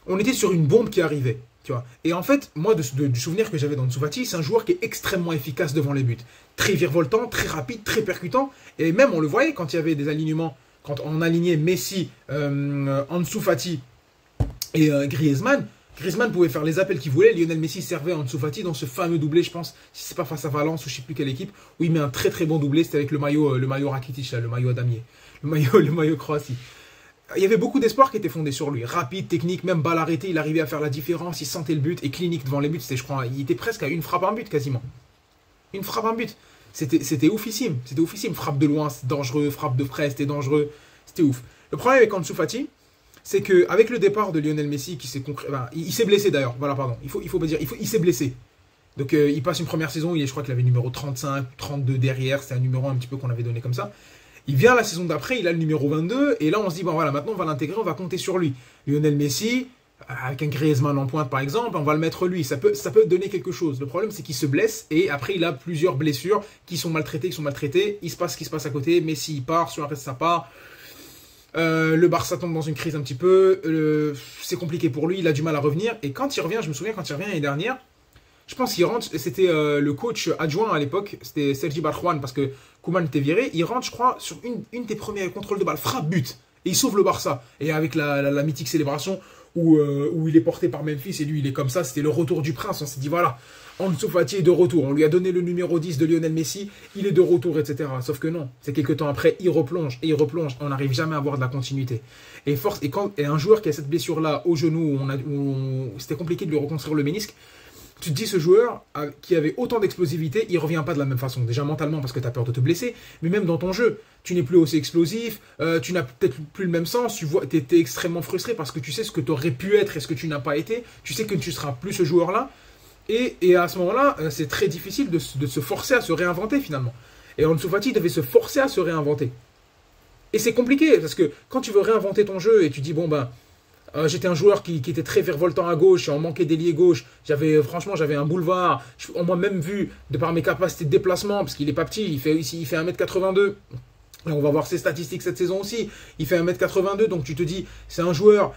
On était sur une bombe qui arrivait, tu vois. Et en fait, moi, du souvenir que j'avais d'Ansu Fati, c'est un joueur qui est extrêmement efficace devant les buts. Très virevoltant, très rapide, très percutant, et même on le voyait quand il y avait des alignements, quand on alignait Messi, Ansu Fati et Griezmann. Griezmann pouvait faire les appels qu'il voulait. Lionel Messi servait à Ansu Fati dans ce fameux doublé, je pense, si c'est pas face à Valence ou je sais plus quelle équipe, où il met un très très bon doublé. C'était avec le maillot Rakitic, là, le maillot Adamier, le maillot Croatie. Il y avait beaucoup d'espoir qui était fondé sur lui. Rapide, technique, même balle arrêtée, il arrivait à faire la différence, il sentait le but et clinique devant les buts. C'était, je crois, il était presque à une frappe, un but quasiment. Une frappe, un but. C'était oufissime. C'était oufissime. Frappe de loin, c'était dangereux. Frappe de près, c'était dangereux. C'était ouf. Le problème avec Ansu Fati, c'est qu'avec le départ de Lionel Messi, qui s'est il s'est blessé d'ailleurs, voilà, pardon, il faut pas dire, il s'est blessé. Donc il passe une première saison, je crois qu'il avait le numéro 35, 32 derrière, c'est un numéro un petit peu qu'on avait donné comme ça. Il vient la saison d'après, il a le numéro 22, et là on se dit, bon voilà, maintenant on va l'intégrer, on va compter sur lui. Lionel Messi, avec un Griezmann en pointe par exemple, on va le mettre lui, ça peut donner quelque chose. Le problème c'est qu'il se blesse, et après il a plusieurs blessures qui sont maltraitées, il se passe ce qui se passe à côté, Messi il part, Suarez ça part. Le Barça tombe dans une crise un petit peu, c'est compliqué pour lui, il a du mal à revenir, et quand il revient, je me souviens quand il revient l'année dernière, je pense qu'il rentre, c'était le coach adjoint à l'époque, c'était Sergi Barjuan, parce que Koeman était viré, il rentre je crois sur une des premiers contrôles de balle, frappe but, et il sauve le Barça, et avec la mythique célébration où il est porté par Memphis, et lui il est comme ça, c'était le retour du prince, on s'est dit voilà, Ansu Fati est de retour, on lui a donné le numéro 10 de Lionel Messi, il est de retour, etc. Sauf que non, c'est quelques temps après, il replonge, on n'arrive jamais à avoir de la continuité. Et un joueur qui a cette blessure-là au genou, c'était compliqué de lui reconstruire le ménisque, tu te dis ce joueur qui avait autant d'explosivité, il revient pas de la même façon. Déjà mentalement parce que tu as peur de te blesser, mais même dans ton jeu, tu n'es plus aussi explosif, tu n'as peut-être plus le même sens, tu es extrêmement frustré parce que tu sais ce que tu aurais pu être et ce que tu n'as pas été, tu sais que tu ne seras plus ce joueur-là. Et à ce moment-là, c'est très difficile de se forcer à se réinventer finalement. Et Ansu Fati devait se forcer à se réinventer. Et c'est compliqué, parce que quand tu veux réinventer ton jeu et tu dis, bon ben, j'étais un joueur qui était très virevoltant à gauche, et on manquait d'ailier gauche, franchement j'avais un boulevard, on m'a même vu, de par mes capacités de déplacement, parce qu'il n'est pas petit, il fait 1m82, et on va voir ses statistiques cette saison aussi. Il fait 1m82, donc tu te dis, c'est un joueur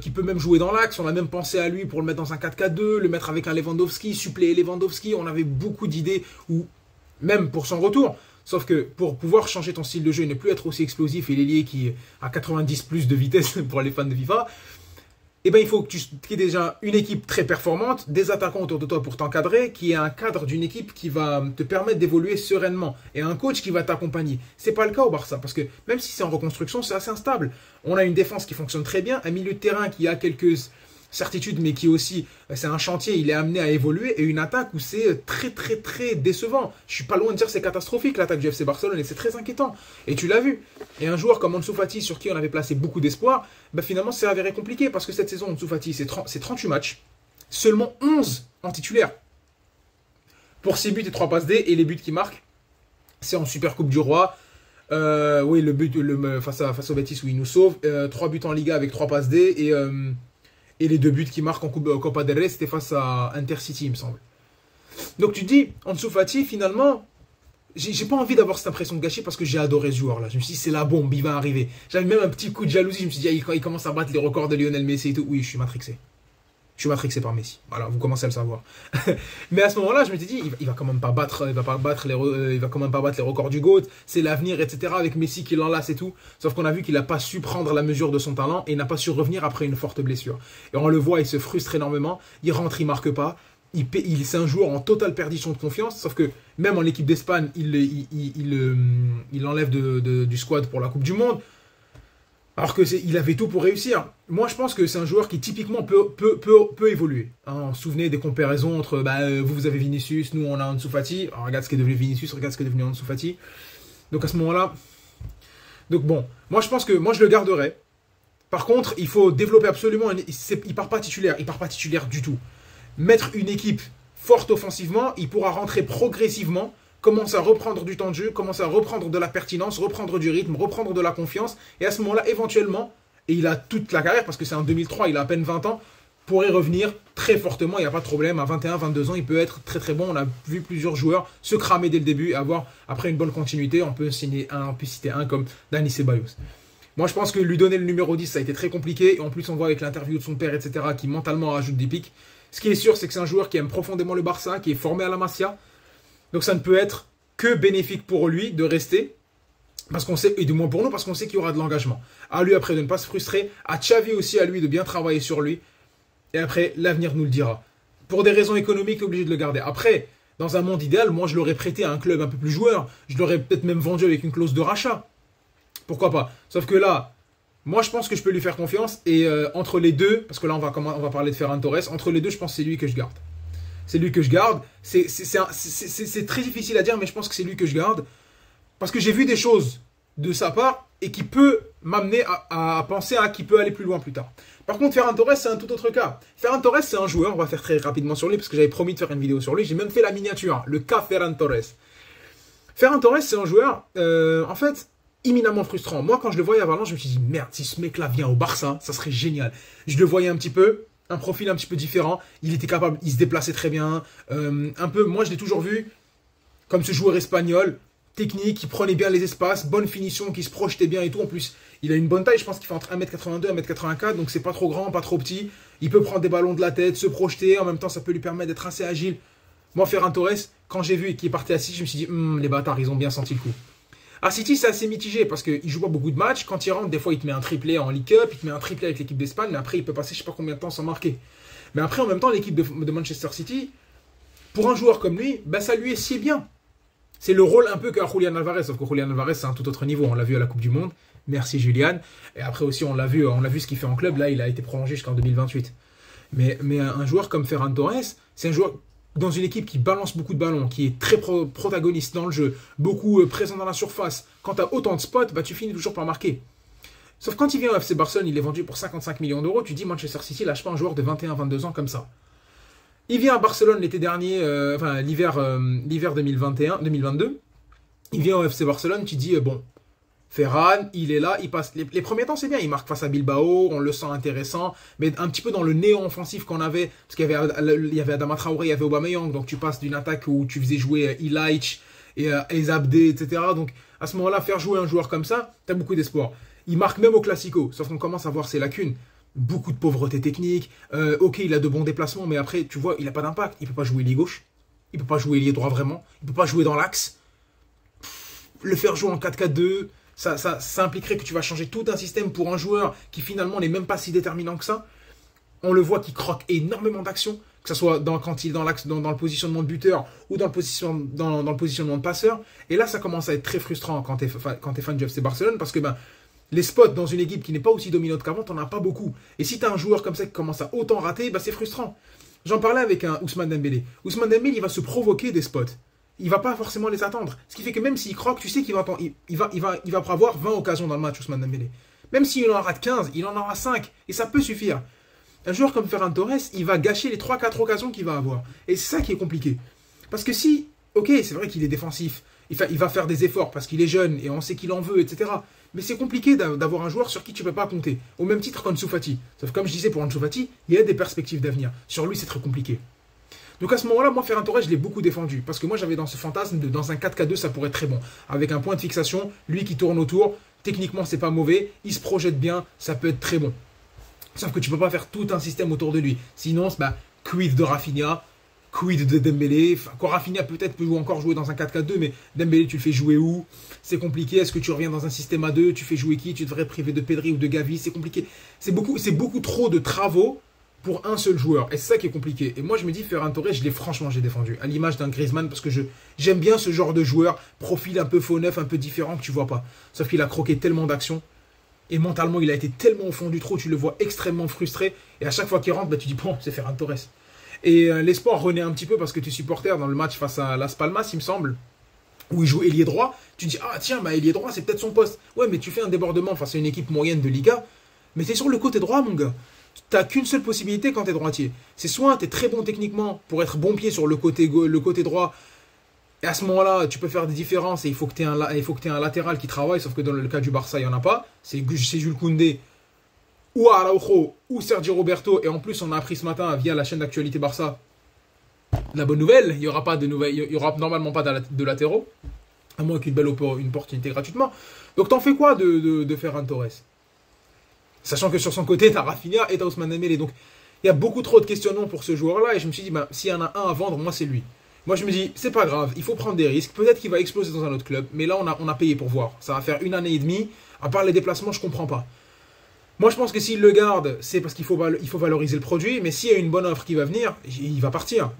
qui peut même jouer dans l'axe. On a même pensé à lui pour le mettre dans un 4-4-2, le mettre avec un Lewandowski, suppléer Lewandowski. On avait beaucoup d'idées, ou même pour son retour. Sauf que pour pouvoir changer ton style de jeu et ne plus être aussi explosif et l'ailier qui a 90 plus de vitesse pour les fans de FIFA, eh ben, il faut que tu aies déjà une équipe très performante, des attaquants autour de toi pour t'encadrer, qui est un cadre d'une équipe qui va te permettre d'évoluer sereinement, et un coach qui va t'accompagner. C'est pas le cas au Barça, parce que même si c'est en reconstruction, c'est assez instable. On a une défense qui fonctionne très bien, un milieu de terrain qui a quelques certitudes, mais qui aussi, c'est un chantier, il est amené à évoluer, et une attaque où c'est très très très décevant. Je suis pas loin de dire que c'est catastrophique l'attaque du FC Barcelone, et c'est très inquiétant. Et tu l'as vu. Et un joueur comme Ansu Fati, sur qui on avait placé beaucoup d'espoir, bah finalement c'est avéré compliqué, parce que cette saison, Ansu Fati, c'est 38 matchs, seulement 11 en titulaire. Pour 6 buts et 3 passes D, et les buts qu'il marque, c'est en Super Coupe du Roi. Oui, le but face au Betis où il nous sauve, 3 buts en Liga avec 3 passes D, et les 2 buts qu'il marque en Copa del Rey, c'était face à Intercity, il me semble. Donc tu te dis, Ansu Fati, finalement, j'ai pas envie d'avoir cette impression de gâcher parce que j'ai adoré ce joueur-là. Je me suis dit, c'est la bombe, il va arriver. J'avais même un petit coup de jalousie, je me suis dit, il commence à battre les records de Lionel Messi et tout. Oui, je suis matrixé. Je suis matrixé par Messi. Voilà, vous commencez à le savoir. Mais à ce moment-là, je me suis dit, il va quand même pas battre, il va quand même pas battre les records du GOAT. C'est l'avenir, etc. Avec Messi qui l'enlace et tout. Sauf qu'on a vu qu'il n'a pas su prendre la mesure de son talent et n'a pas su revenir après une forte blessure. Et on le voit, il se frustre énormément. Il rentre, il marque pas. C'est un joueur en totale perdition de confiance. Sauf que même en équipe d'Espagne, il l'enlève du squad pour la Coupe du Monde. Alors qu'il avait tout pour réussir. Moi, je pense que c'est un joueur qui typiquement peut évoluer. Hein, souvenez des comparaisons entre vous avez Vinicius, nous on a Ansu Fati. Alors, regarde ce qu'est devenu Vinicius, regarde ce qu'est devenu Ansu Fati. Donc à ce moment-là, donc bon, moi je pense que moi je le garderai. Par contre, il faut développer absolument, il part pas titulaire du tout. Mettre une équipe forte offensivement, il pourra rentrer progressivement, commencer à reprendre du temps de jeu, commencer à reprendre de la pertinence, reprendre du rythme, reprendre de la confiance, et à ce moment-là, éventuellement, et il a toute la carrière, parce que c'est en 2003, il a à peine 20 ans, pourrait revenir très fortement, il n'y a pas de problème, à 21, 22 ans, il peut être très très bon, on a vu plusieurs joueurs se cramer dès le début et avoir, après une bonne continuité, on peut citer un comme Dani Ceballos. Moi je pense que lui donner le numéro 10, ça a été très compliqué, et en plus on voit avec l'interview de son père, etc., qui mentalement rajoute des pics. Ce qui est sûr, c'est que c'est un joueur qui aime profondément le Barça, qui est formé à la Masia, donc ça ne peut être que bénéfique pour lui de rester, parce qu'on sait, et du moins pour nous, parce qu'on sait qu'il y aura de l'engagement. À lui après de ne pas se frustrer, à Xavi aussi, à lui de bien travailler sur lui, et après, l'avenir nous le dira. Pour des raisons économiques, obligé de le garder. Après, dans un monde idéal, moi, je l'aurais prêté à un club un peu plus joueur. Je l'aurais peut-être même vendu avec une clause de rachat. Pourquoi pas? Sauf que là, moi, je pense que je peux lui faire confiance. Et entre les deux, parce que là, on va parler de Ferran Torres. Entre les deux, je pense que c'est lui que je garde. C'est lui que je garde. C'est très difficile à dire, mais je pense que c'est lui que je garde. Parce que j'ai vu des choses de sa part et qui peut m'amener à penser à qui peut aller plus loin plus tard. Par contre, Ferran Torres, c'est un tout autre cas. Ferran Torres, c'est un joueur, on va faire très rapidement sur lui, parce que j'avais promis de faire une vidéo sur lui, j'ai même fait la miniature, le cas Ferran Torres. Ferran Torres, c'est un joueur, en fait, éminemment frustrant. Moi, quand je le voyais à Valence, je me suis dit, merde, si ce mec-là vient au Barça, ça serait génial. Je le voyais un petit peu, un profil un petit peu différent, il était capable, il se déplaçait très bien, un peu, moi je l'ai toujours vu comme ce joueur espagnol, technique, qui prenait bien les espaces, bonne finition, qui se projetait bien et tout. En plus, il a une bonne taille, je pense qu'il fait entre 1m82 et 1m84, donc c'est pas trop grand, pas trop petit. Il peut prendre des ballons de la tête, se projeter, en même temps ça peut lui permettre d'être assez agile. Moi, Ferran Torres, quand j'ai vu qu'il partait à City, je me suis dit, les bâtards, ils ont bien senti le coup. À City, c'est assez mitigé, parce qu'il joue pas beaucoup de matchs. Quand il rentre, des fois, il te met un triplé en League Cup, il te met un triplé avec l'équipe d'Espagne, mais après, il peut passer je sais pas combien de temps sans marquer. Mais après, en même temps, l'équipe de Manchester City, pour un joueur comme lui, ben, ça lui est si bien. C'est le rôle un peu qu'a Julian Alvarez, sauf que Julian Alvarez, c'est un tout autre niveau. On l'a vu à la Coupe du Monde. Merci Julian. Et après aussi, on l'a vu ce qu'il fait en club. Là, il a été prolongé jusqu'en 2028. Mais un joueur comme Ferran Torres, c'est un joueur dans une équipe qui balance beaucoup de ballons, qui est très protagoniste dans le jeu, beaucoup présent dans la surface. Quand tu as autant de spots, bah, tu finis toujours par marquer. Sauf quand il vient au FC Barcelone, il est vendu pour 55 millions d'euros. Tu dis Manchester City lâche pas un joueur de 21-22 ans comme ça. Il vient à Barcelone l'été dernier, l'hiver 2021-2022. Il vient au FC Barcelone, tu dis, bon, Ferran, il est là, il passe. Les premiers temps, c'est bien, il marque face à Bilbao, on le sent intéressant, mais un petit peu dans le néant offensif qu'on avait, parce qu'il y avait Adama Traoré, il y avait Aubameyang, donc tu passes d'une attaque où tu faisais jouer Ilaich et Ezabde, etc. Donc à ce moment-là, faire jouer un joueur comme ça, tu as beaucoup d'espoir. Il marque même au Classico, sauf qu'on commence à voir ses lacunes. Beaucoup de pauvreté technique. Ok, il a de bons déplacements, mais après, tu vois, il n'a pas d'impact. Il ne peut pas jouer ailier gauche. Il ne peut pas jouer ailier droit vraiment. Il ne peut pas jouer dans l'axe. Le faire jouer en 4-4-2, ça impliquerait que tu vas changer tout un système pour un joueur qui finalement n'est même pas si déterminant que ça. On le voit qui croque énormément d'actions, que ce soit quand il est dans l'axe, dans le positionnement de buteur ou dans le positionnement de passeur. Et là, ça commence à être très frustrant quand tu es fan du FC Barcelone, parce que les spots dans une équipe qui n'est pas aussi dominante qu'avant, t'en as pas beaucoup. Et si tu as un joueur comme ça qui commence à autant rater, c'est frustrant. J'en parlais avec un Ousmane Dembélé. Ousmane Dembélé, il va se provoquer des spots. Il va pas forcément les attendre. Ce qui fait que même s'il croque, tu sais qu'il va avoir 20 occasions dans le match, Ousmane Dembélé. Même s'il en rate 15, il en aura 5. Et ça peut suffire. Un joueur comme Ferran Torres, il va gâcher les 3-4 occasions qu'il va avoir. Et c'est ça qui est compliqué. Parce que si, ok, c'est vrai qu'il est défensif. Il va faire des efforts parce qu'il est jeune et on sait qu'il en veut, etc. Mais c'est compliqué d'avoir un joueur sur qui tu ne peux pas compter. Au même titre qu'Ansu Fati. Sauf que comme je disais pour Ansu Fati, il y a des perspectives d'avenir. Sur lui, c'est très compliqué. Donc à ce moment-là, moi, Ferran Torres, je l'ai beaucoup défendu. Parce que moi, j'avais dans ce fantasme de dans un 4-4-2, ça pourrait être très bon. Avec un point de fixation, lui qui tourne autour. Techniquement, c'est pas mauvais. Il se projette bien, ça peut être très bon. Sauf que tu ne peux pas faire tout un système autour de lui. Sinon, quid de Rafinha, quid de Dembélé. Encore Rafinha peut-être peut encore jouer dans un 4-4-2, mais Dembélé, tu le fais jouer où? C'est compliqué. Est-ce que tu reviens dans un système à 2? Tu fais jouer qui? Tu devrais priver de Pedri ou de Gavi? C'est compliqué. C'est beaucoup trop de travaux pour un seul joueur. Et c'est ça qui est compliqué. Et moi, je me dis, Ferran Torres, j'ai défendu. À l'image d'un Griezmann, parce que j'aime bien ce genre de joueur. Profil un peu faux neuf, un peu différent que tu vois pas. Sauf qu'il a croqué tellement d'actions. Et mentalement, il a été tellement au fond du trou, tu le vois extrêmement frustré. Et à chaque fois qu'il rentre, tu dis, bon, c'est Ferran Torres. Et l'espoir renaît un petit peu parce que tu es supporter dans le match face à Las Palmas, il me semble. où il joue ailier droit, tu te dis, ah tiens, bah ailier droit, c'est peut-être son poste. Ouais, mais tu fais un débordement face à une équipe moyenne de Liga, mais t'es sur le côté droit, mon gars. T'as qu'une seule possibilité quand t'es droitier. C'est soit t'es très bon techniquement pour être bon pied sur le côté droit, et à ce moment-là, tu peux faire des différences et il faut que t'aies un latéral qui travaille, sauf que dans le cas du Barça, il n'y en a pas. C'est Jules Koundé, ou Araujo, ou Sergio Roberto, et en plus, on a appris ce matin via la chaîne d'actualité Barça, la bonne nouvelle, il n'y aura pas de nouvelles, il y aura normalement pas de latéraux, à moins qu'une belle opportunité gratuitement. Donc t'en fais quoi de Ferran Torres? Sachant que sur son côté, t'as Rafinha et t'as Ousmane Dembélé. Donc il y a beaucoup trop de questionnements pour ce joueur-là, et je me suis dit, bah, s'il y en a un à vendre, moi c'est lui. Moi je me dis, c'est pas grave, il faut prendre des risques, peut-être qu'il va exploser dans un autre club, mais là on a payé pour voir. Ça va faire 1 année et demie, à part les déplacements, je comprends pas. Moi, je pense que s'il le garde, c'est parce qu'il faut valoriser le produit. Mais s'il y a une bonne offre qui va venir, il va partir.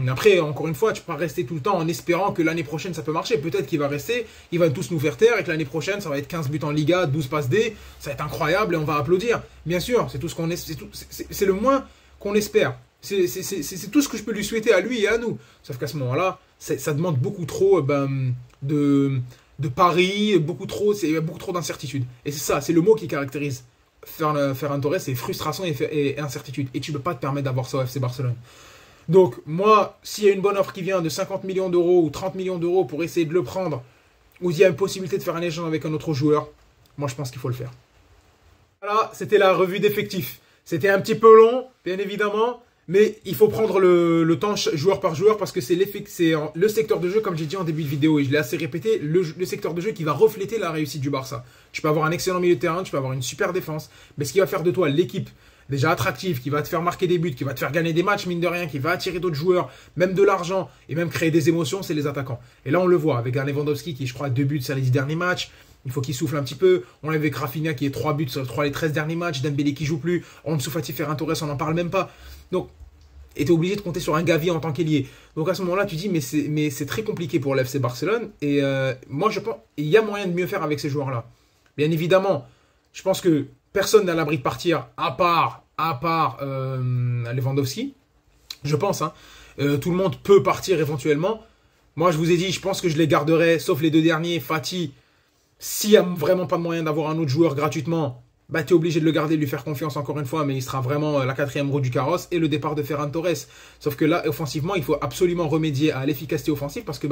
Après, encore une fois, tu peux pas rester tout le temps en espérant que l'année prochaine, ça peut marcher. Peut-être qu'il va rester, il va tous nous faire taire et que l'année prochaine, ça va être 15 buts en Liga, 12 passes D. Ça va être incroyable et on va applaudir. Bien sûr, c'est tout ce qu'on c'est le moins qu'on espère. C'est tout ce que je peux lui souhaiter à lui et à nous. Sauf qu'à ce moment-là, ça demande beaucoup trop de paris, beaucoup trop d'incertitudes. Et c'est ça, c'est le mot qui caractérise Ferran Torres, c'est frustration et incertitude. Et tu ne peux pas te permettre d'avoir ça au FC Barcelone. Donc, moi, s'il y a une bonne offre qui vient de 50 millions d'euros ou 30 millions d'euros pour essayer de le prendre, ou il y a une possibilité de faire un échange avec un autre joueur, moi, je pense qu'il faut le faire. Voilà, c'était la revue d'effectifs. C'était un petit peu long, bien évidemment. Mais il faut prendre le temps joueur par joueur parce que c'est le secteur de jeu, comme j'ai dit en début de vidéo, et je l'ai assez répété, le secteur de jeu qui va refléter la réussite du Barça. Tu peux avoir un excellent milieu de terrain, tu peux avoir une super défense, mais ce qui va faire de toi l'équipe déjà attractive, qui va te faire marquer des buts, qui va te faire gagner des matchs, mine de rien, qui va attirer d'autres joueurs, même de l'argent, et même créer des émotions, c'est les attaquants. Et là, on le voit avec un Lewandowski qui, je crois, a 2 buts sur les 10 derniers matchs. Il faut qu'il souffle un petit peu. On l'a avec Rafinha qui est 3 buts sur les 13 derniers matchs. Dembélé qui joue plus. Ansu Fati, Ferran Torres, on n'en parle même pas. Donc, et tu es obligé de compter sur un Gavi en tant qu'ailier. Donc à ce moment-là, tu dis, mais c'est très compliqué pour l'FC Barcelone. Et moi, je pense qu'il y a moyen de mieux faire avec ces joueurs-là. Bien évidemment, je pense que personne n'a l'abri de partir, à part Lewandowski. Je pense, hein. Tout le monde peut partir éventuellement. Moi, je vous ai dit, je pense que je les garderai, sauf les 2 derniers. Fati, s'il n'y a vraiment pas de moyen d'avoir un autre joueur gratuitement, bah, tu es obligé de le garder, de lui faire confiance encore une fois, mais il sera vraiment la 4e roue du carrosse et le départ de Ferran Torres. Sauf que là, offensivement, il faut absolument remédier à l'efficacité offensive parce que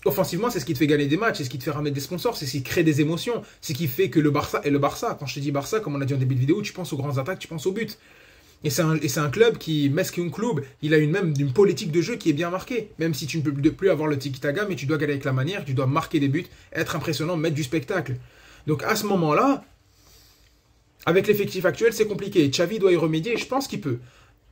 offensivement, c'est ce qui te fait gagner des matchs, c'est ce qui te fait ramener des sponsors, c'est ce qui crée des émotions, c'est ce qui fait que le Barça est le Barça. Quand je te dis Barça, comme on a dit en début de vidéo, tu penses aux grandes attaques, tu penses aux buts. Et c'est un club qui, mais qu'un club, il a même une politique de jeu qui est bien marquée. Même si tu ne peux plus avoir le tiki-taka, mais tu dois gagner avec la manière, tu dois marquer des buts, être impressionnant, mettre du spectacle. Donc à ce moment-là, avec l'effectif actuel, c'est compliqué. Xavi doit y remédier et je pense qu'il peut.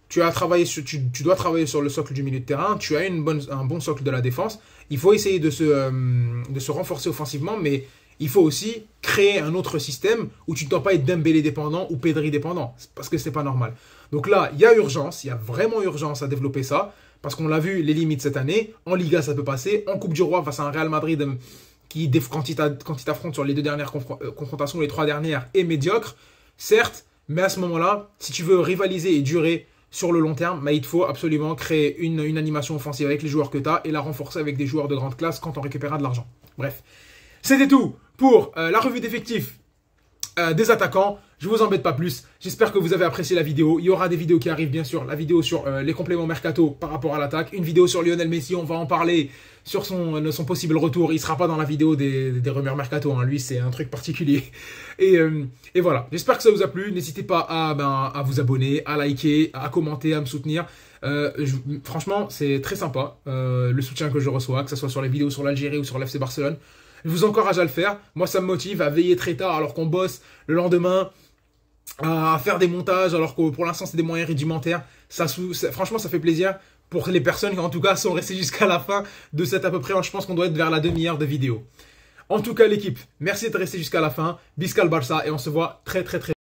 Tu dois travailler sur le socle du milieu de terrain, tu as un bon socle de la défense. Il faut essayer de se renforcer offensivement, mais il faut aussi créer un autre système où tu ne dois pas être Dembélé dépendant ou Pedri dépendant, parce que c'est pas normal. Donc là, il y a urgence, il y a vraiment urgence à développer ça, parce qu'on l'a vu, les limites cette année. En Liga, ça peut passer. En Coupe du Roi, face à un Real Madrid qui, quand il t'affronte sur les 2 dernières confrontations, les 3 dernières, est médiocre. Certes, mais à ce moment-là, si tu veux rivaliser et durer sur le long terme, il te faut absolument créer une animation offensive avec les joueurs que tu as et la renforcer avec des joueurs de grande classe quand on récupérera de l'argent. Bref, c'était tout pour la revue d'effectifs des attaquants. Je vous embête pas plus. J'espère que vous avez apprécié la vidéo. Il y aura des vidéos qui arrivent, bien sûr. La vidéo sur les compléments mercato par rapport à l'attaque. Une vidéo sur Lionel Messi. On va en parler sur son possible retour. Il ne sera pas dans la vidéo des rumeurs mercato. Hein. Lui, c'est un truc particulier. Et voilà. J'espère que ça vous a plu. N'hésitez pas à vous abonner, à liker, à commenter, à me soutenir. Franchement, c'est très sympa le soutien que je reçois, que ce soit sur les vidéos sur l'Algérie ou sur l'FC Barcelone. Je vous encourage à le faire. Moi, ça me motive à veiller très tard alors qu'on bosse le lendemain, à faire des montages alors que pour l'instant, c'est des moyens rudimentaires. Franchement, ça fait plaisir pour les personnes qui, en tout cas, sont restées jusqu'à la fin de cette à peu près. Je pense qu'on doit être vers la demi-heure de vidéo. En tout cas, l'équipe, merci d'être resté jusqu'à la fin. Biscal Barça et on se voit très, très, très